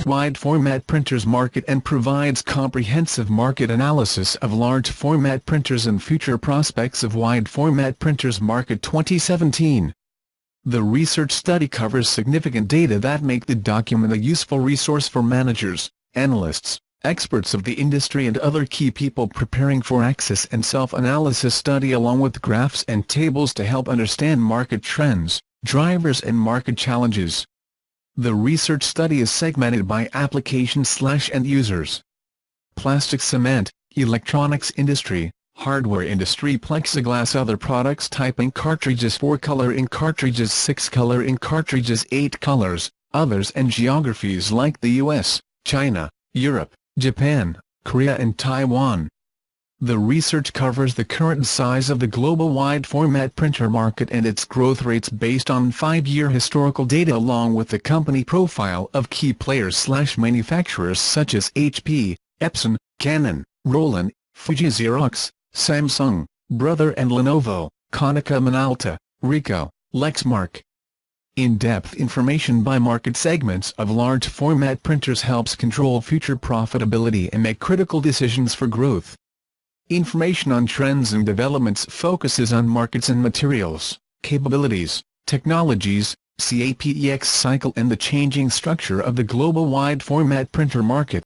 wide-format printers market and provides comprehensive market analysis of large-format printers and future prospects of wide-format printers market 2017. The research study covers significant data that make the document a useful resource for managers, analysts, experts of the industry and other key people preparing for access and self-analysis study, along with graphs and tables to help understand market trends, drivers and market challenges. The research study is segmented by application/end users. Plastic, cement, electronics industry, hardware industry, plexiglass, other products, type ink cartridges, 4-color ink cartridges, 6-color ink cartridges, 8 colors, others, and geographies like the US, China, Europe, Japan, Korea and Taiwan. The research covers the current size of the global wide-format printer market and its growth rates based on 5-year historical data, along with the company profile of key players/manufacturers such as HP, Epson, Canon, Roland, FujiXerox, Samsung, Brother and Lenovo, Konica Minolta, Ricoh, Lexmark. In-depth information by market segments of large-format printers helps control future profitability and make critical decisions for growth. Information on trends and developments focuses on markets and materials, capabilities, technologies, CAPEX cycle and the changing structure of the global wide-format printer market.